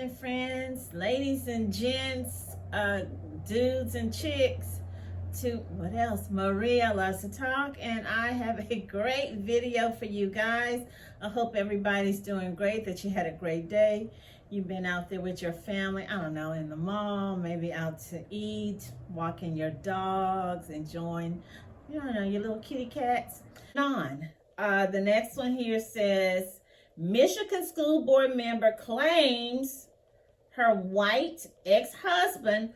and friends, ladies and gents, dudes and chicks, to what else? Maria loves to talk, and I have a great video for you guys. I hope everybody's doing great, that you had a great day. You've been out there with your family, I don't know, in the mall, maybe out to eat, walking your dogs, enjoying, you know, your little kitty cats. The next one here says, Michigan school board member claims her white ex-husband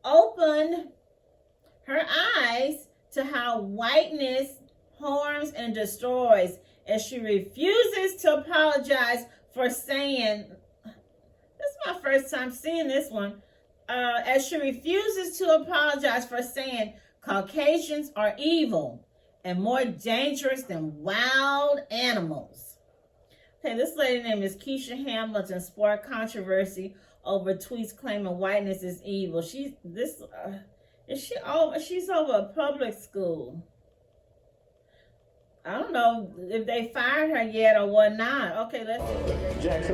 opened her eyes to how whiteness harms and destroys, as she refuses to apologize for saying, this is my first time seeing this one, as she refuses to apologize for saying Caucasians are evil and more dangerous than wild animals. Okay, this lady name is Kesha Hamilton sparked controversy over tweets claiming whiteness is evil. She's over a public school. I don't know if they fired her yet or what not. Okay, let's see. Jackson.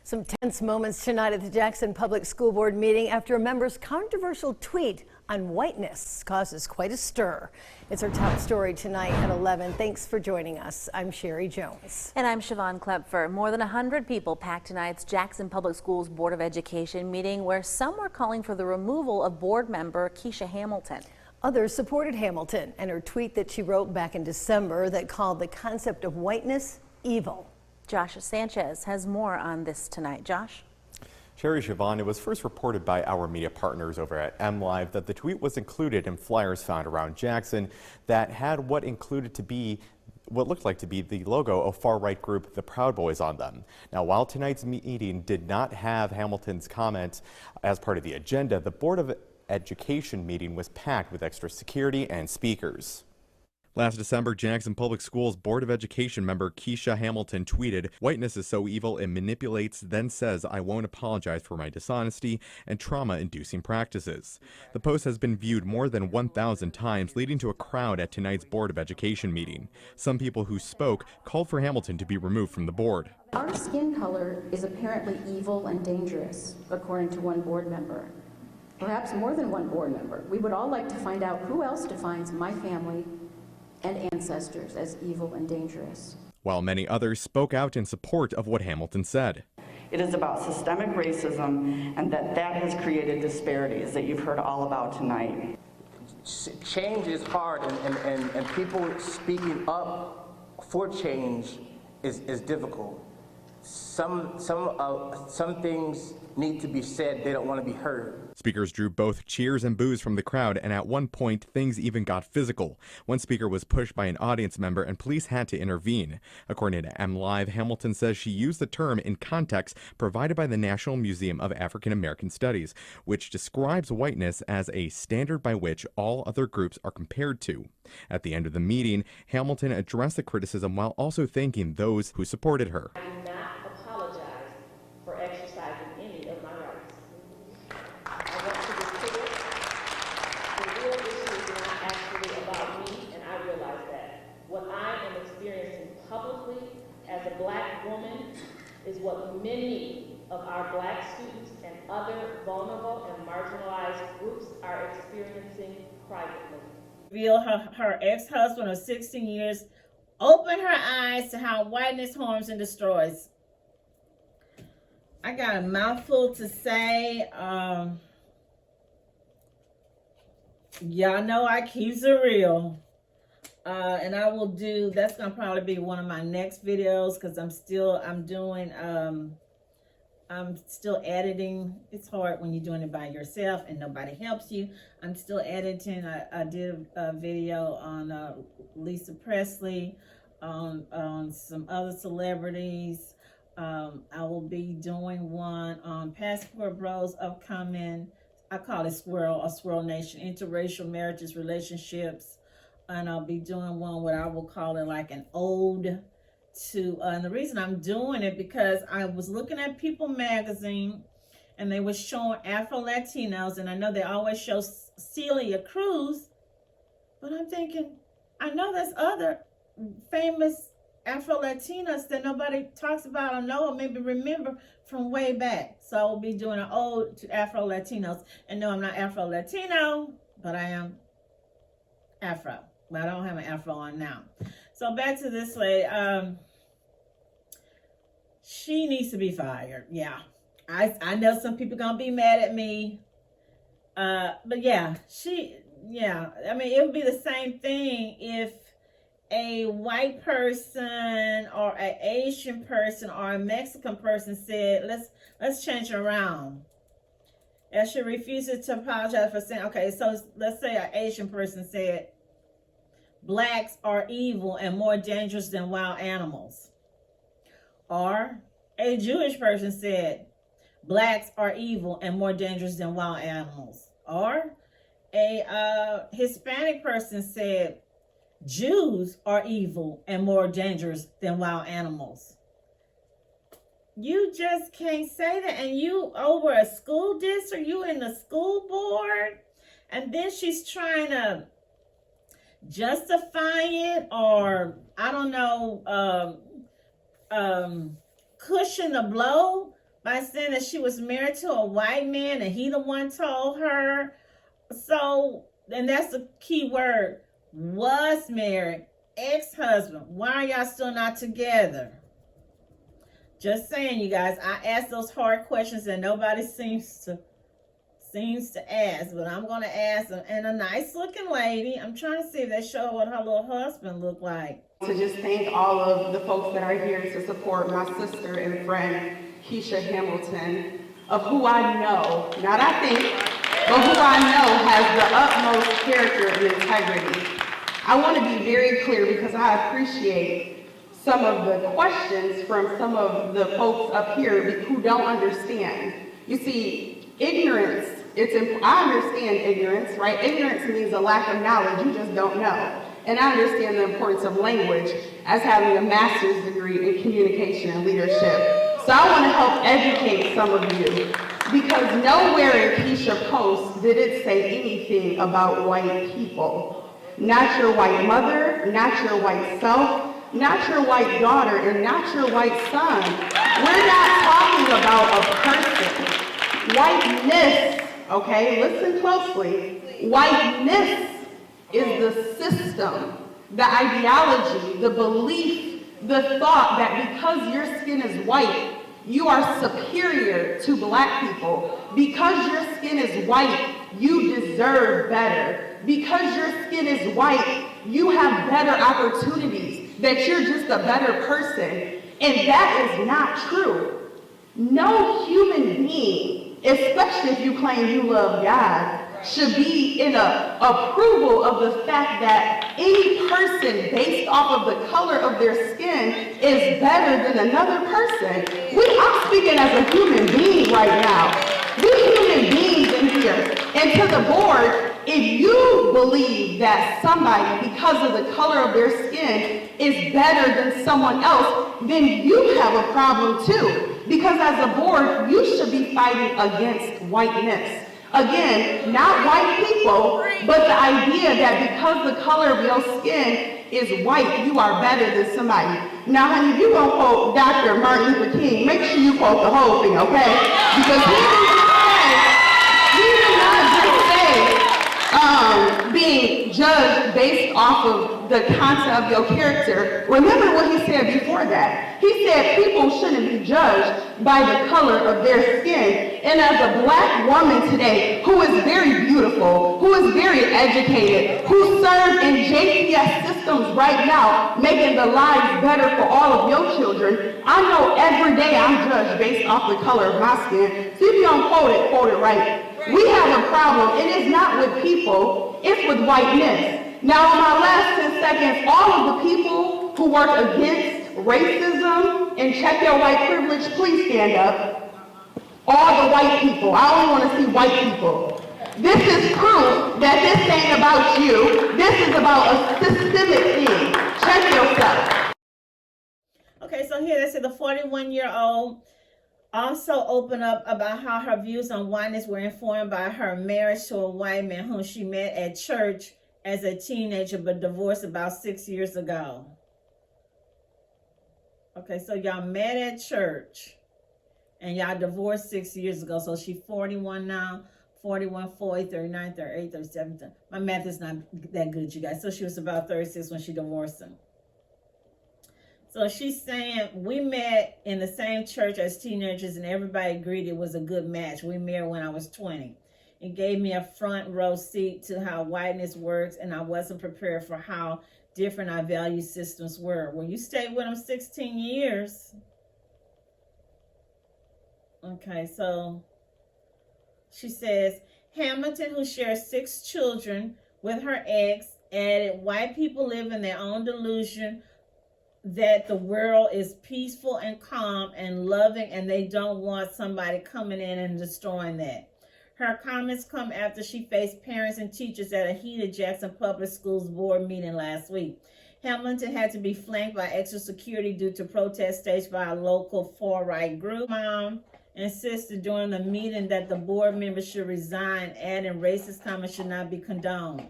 Some tense moments tonight at the Jackson Public School Board meeting after a member's controversial tweet on whiteness causes quite a stir. It's our top story tonight at 11. Thanks for joining us. I'm Sherry Jones. And I'm Siobhan Klepfer. More than 100 people packed tonight's Jackson Public Schools Board of Education meeting, where some were calling for the removal of board member Kesha Hamilton. Others supported Hamilton and her tweet that she wrote back in December that called the concept of whiteness evil. Josh Sanchez has more on this tonight. Josh? Sherry, Siobhan, it was first reported by our media partners over at MLive that the tweet was included in flyers found around Jackson that had what looked like to be the logo of far-right group the Proud Boys on them. Now, while tonight's meeting did not have Hamilton's comment as part of the agenda, the Board of Education meeting was packed with extra security and speakers. Last December, Jackson Public Schools Board of Education member Kesha Hamilton tweeted, "Whiteness is so evil it manipulates, then says I won't apologize for my dishonesty and trauma-inducing practices." The post has been viewed more than 1,000 times, leading to a crowd at tonight's Board of Education meeting. Some people who spoke called for Hamilton to be removed from the board. Our skin color is apparently evil and dangerous, according to one board member. Perhaps more than one board member. We would all like to find out who else defines my family and ancestors as evil and dangerous. While many others spoke out in support of what Hamilton said. It is about systemic racism, and that has created disparities that you've heard all about tonight. Change is hard, and people speaking up for change is difficult. Some things need to be said, they don't want to be heard. Speakers drew both cheers and boos from the crowd, and at one point, things even got physical. One speaker was pushed by an audience member, and police had to intervene. According to MLive, Hamilton says she used the term in context provided by the National Museum of African American Studies, which describes whiteness as a standard by which all other groups are compared to. At the end of the meeting, Hamilton addressed the criticism while also thanking those who supported her. I do not apologize for exercising any of my rights. I want to be clear, the real issue is not actually about me, and I realize that. What I am experiencing publicly as a black woman is what many of our black students and other vulnerable and marginalized groups are experiencing privately. Reveal her ex-husband of 16 years opened her eyes to how whiteness harms and destroys. I got a mouthful to say. Y'all know I keeps it real. And I will do, that's gonna probably be one of my next videos, because I'm still editing. It's hard when you're doing it by yourself and nobody helps you. I'm still editing. I did a video on Lisa Presley, on some other celebrities. I will be doing one on Passport Bros upcoming. I call it Swirl Nation, interracial marriages, relationships. And I'll be doing one what I will call it like an ode to, and the reason I'm doing it because I was looking at People magazine and they were showing Afro-Latinos, and I know they always show Celia Cruz, but I'm thinking, I know there's other famous Afro-Latinas that nobody talks about or know or maybe remember from way back. So I'll be doing an ode to Afro-Latinos. And no, I'm not Afro-Latino, but I am Afro. But I don't have an Afro on now. So back to this lady. She needs to be fired. Yeah. I know some people gonna be mad at me. But yeah, I mean, it would be the same thing if a white person or an Asian person or a Mexican person said, let's change it around. And she refuses to apologize for saying, okay, so let's say an Asian person said, blacks are evil and more dangerous than wild animals. Or a Jewish person said, blacks are evil and more dangerous than wild animals. Or a Hispanic person said, Jews are evil and more dangerous than wild animals. You just can't say that. And you over a school district, you in the school board, and then she's trying to justify it, or I don't know, cushion the blow by saying that she was married to a white man and he the one told her. So, and that's the key word, was married, ex-husband. Why are y'all still not together? Just saying, you guys, I asked those hard questions that nobody seems to ask, but I'm going to ask them. And a nice looking lady, I'm trying to see if they show what her little husband looked like. To just thank all of the folks that are here to support my sister and friend, Kesha Hamilton, of who I know, not I think, but who I know has the utmost character and integrity. I want to be very clear because I appreciate some of the questions from some of the folks up here who don't understand. You see, ignorance, I understand ignorance, right? Ignorance means a lack of knowledge, you just don't know. And I understand the importance of language as having a master's degree in communication and leadership. So I want to help educate some of you, because nowhere in Kesha post did it say anything about white people. Not your white mother, not your white self, not your white daughter, and not your white son. We're not talking about a person. Whiteness, okay, listen closely. Whiteness is the system, the ideology, the belief, the thought that because your skin is white, you are superior to black people. Because your skin is white, you deserve better. Because your skin is white, you have better opportunities, that you're just a better person. And that is not true. No human being, especially if you claim you love God, should be in approval of the fact that any person based off of the color of their skin is better than another person. I'm speaking as a human being right now. We human beings in here. And to the board, if you believe that somebody, because of the color of their skin, is better than someone else, then you have a problem too. Because as a board, you should be fighting against whiteness. Again, not white people, but the idea that because the color of your skin is white, you are better than somebody. Now, honey, if you're going to quote Dr. Martin Luther King, make sure you quote the whole thing, okay? Because he did not just say being judged based off of the content of your character. Remember what he said before that. He said people shouldn't be judged by the color of their skin. And as a black woman today who is very beautiful, who is very educated, who serves in JPS systems right now, making the lives better for all of your children, I know every day I'm judged based off the color of my skin. So if you don't quote it right. We have a problem. It is not with people, it's with whiteness. Now, in my last 10 seconds, all of the people who work against racism and check your white privilege, please stand up. All the white people. I only want to see white people. This is proof that this ain't about you. This is about a systemic thing. Check yourself. Okay, so here they say the 41-year-old also opened up about how her views on whiteness were informed by her marriage to a white man whom she met at church as a teenager but divorced about 6 years ago. Okay, so y'all met at church and y'all divorced 6 years ago. So she's 41 now, 41, 40, 39, 38, 37. My math is not that good, you guys. So she was about 36 when she divorced him. So she's saying, we met in the same church as teenagers and everybody agreed it was a good match. We married when I was 20. It gave me a front row seat to how whiteness works, and I wasn't prepared for how different our value systems were. Well, you stayed with him 16 years. Okay, so she says, Hamilton, who shares 6 children with her ex, added, white people live in their own delusion that the world is peaceful and calm and loving, and they don't want somebody coming in and destroying that. Her comments come after she faced parents and teachers at a heated Jackson Public Schools board meeting last week. Hamilton had to be flanked by extra security due to protests staged by a local far-right group. Mom insisted during the meeting that the board members should resign, adding racist comments should not be condoned.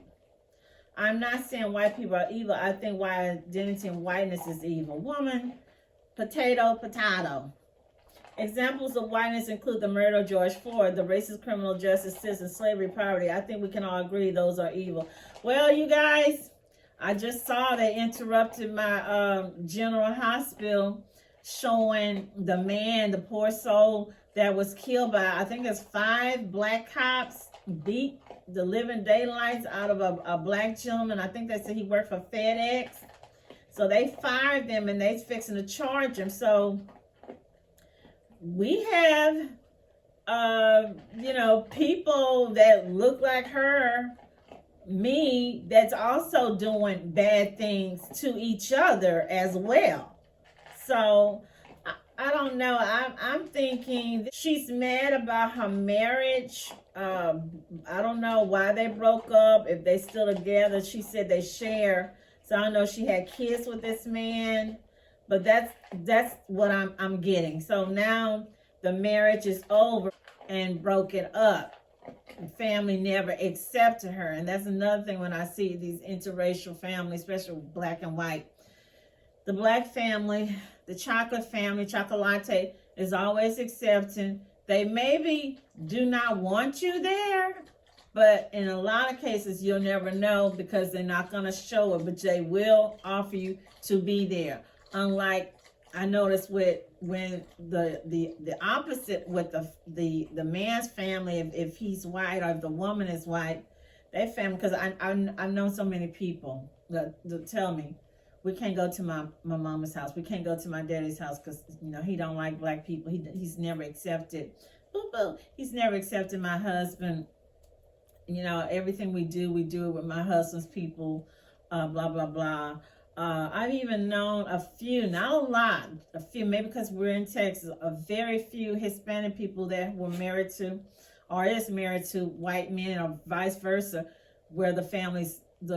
I'm not saying white people are evil. I think white identity and whiteness is evil. Woman, potato, potato. Examples of whiteness include the murder of George Floyd, the racist criminal justice system, slavery, poverty. I think we can all agree those are evil. Well, you guys, I just saw they interrupted my General Hospital showing the man, the poor soul that was killed by, I think it's 5 black cops, beat the living daylights out of a black gentleman. I think they said he worked for FedEx. So they fired them and they're fixing to charge him. So we have, people that look like her, me, that's also doing bad things to each other as well. So I don't know. I'm thinking she's mad about her marriage. I don't know why they broke up, if they still together. She said they share. So I know she had kids with this man. But that's what I'm getting. So now the marriage is over and broken up. The family never accepted her. And that's another thing when I see these interracial families, especially black and white. The black family, the chocolate family, chocolate, is always accepting. They maybe do not want you there, but in a lot of cases, you'll never know because they're not going to show it, but they will offer you to be there. Unlike I noticed when the opposite with the man's family, if he's white or if the woman is white, their family, because I've known so many people that tell me, we can't go to my mama's house. We can't go to my daddy's house because, he don't like black people. He's never accepted. He's never accepted my husband. Everything we do it with my husband's people, blah, blah, blah. I've even known a few, not a lot, a few, maybe because we're in Texas, a very few Hispanic people that were married to or is married to white men or vice versa, where the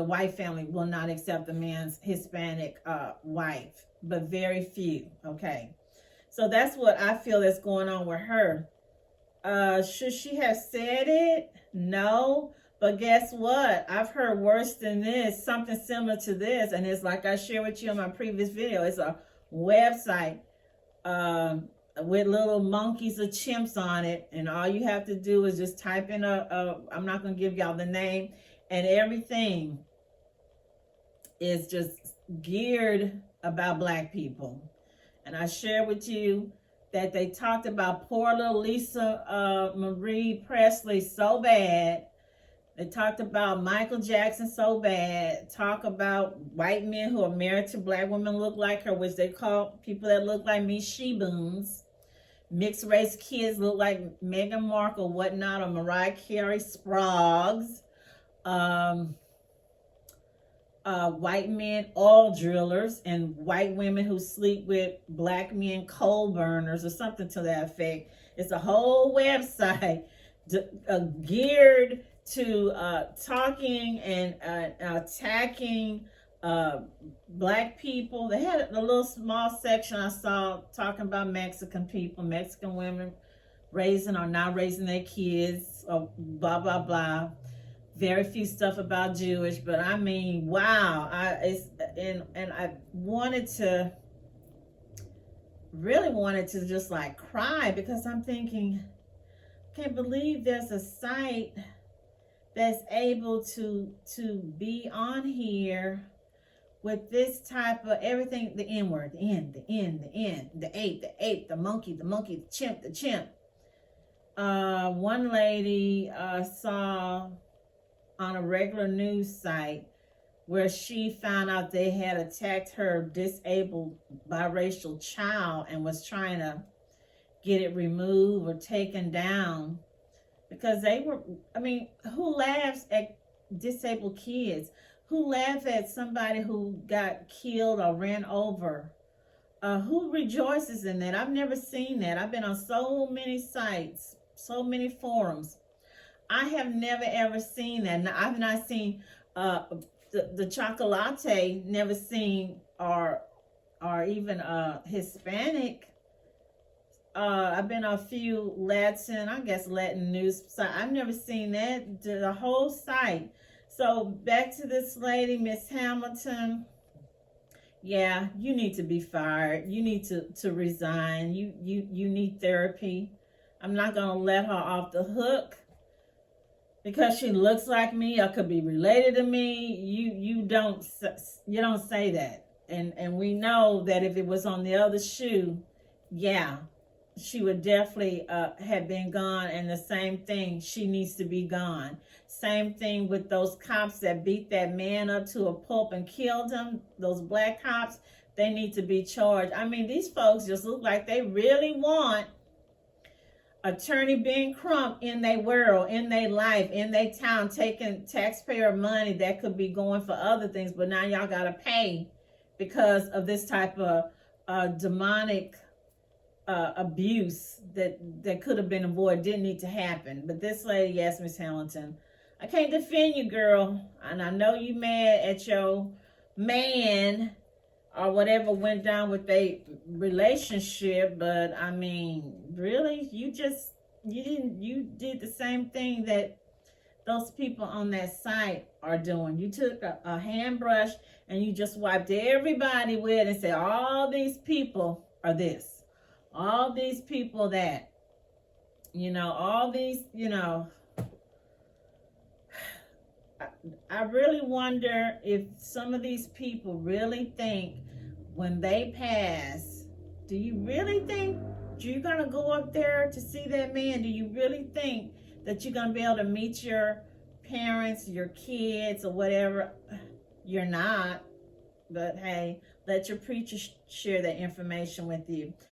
white family will not accept the man's Hispanic wife, but very few. Okay. So that's what I feel is going on with her. Should she have said it? No. But guess what? I've heard worse than this, something similar to this. And it's like I shared with you in my previous video. It's a website with little monkeys or chimps on it. And all you have to do is just type in I'm not going to give y'all the name. And everything is just geared about black people. And I shared with you that they talked about poor little Lisa Marie Presley so bad. They talked about Michael Jackson so bad. Talk about white men who are married to black women look like her, which they call people that look like me she-boons. Mixed race kids look like Meghan Markle, whatnot, or Mariah Carey, Sprogs. White men, oil drillers, and white women who sleep with black men, coal burners, or something to that effect. It's a whole website geared to talking and attacking black people. They had a little small section I saw talking about Mexican people, Mexican women raising or not raising their kids, or blah, blah, blah. Very few stuff about Jewish, but I mean, wow. I wanted to really wanted to just like cry, because I'm thinking, I can't believe there's a site that's able to be on here with this type of everything, the N word, the N, the ape, the monkey, the chimp. One lady saw on a regular news site where she found out they had attacked her disabled biracial child and was trying to get it removed or taken down, because they were, I mean, who laughs at disabled kids? Who laughs at somebody who got killed or ran over? Who rejoices in that? I've never seen that. I've been on so many sites, so many forums. I have never ever seen that. Now, I've not seen the chocolate, never seen, or even Hispanic. I've been on a few Latin news sites. I've never seen that, the whole site. So back to this lady, Miss Hamilton. Yeah, you need to be fired. You need to resign. You need therapy. I'm not gonna let her off the hook because she looks like me or could be related to me. You don't say that. And we know that if it was on the other shoe, yeah, she would definitely have been gone. And the same thing, she needs to be gone. Same thing with those cops that beat that man up to a pulp and killed him. Those black cops, they need to be charged. I mean, these folks just look like they really want Attorney Ben Crump in their world, in their life, in their town, taking taxpayer money that could be going for other things, but now y'all gotta pay because of this type of demonic abuse that could have been avoided, didn't need to happen. But this lady, yes, Miss Hamilton, I can't defend you, girl, and I know you mad at your man or whatever went down with their relationship, but I mean, really, you did the same thing that those people on that site are doing. You took a hand brush and you just wiped everybody with it and said, all these people are this, all these people that, all these, I really wonder if some of these people really think when they pass, do you really think you're going to go up there to see that man? Do you really think that you're going to be able to meet your parents, your kids, or whatever? You're not. But hey, let your preacher share that information with you.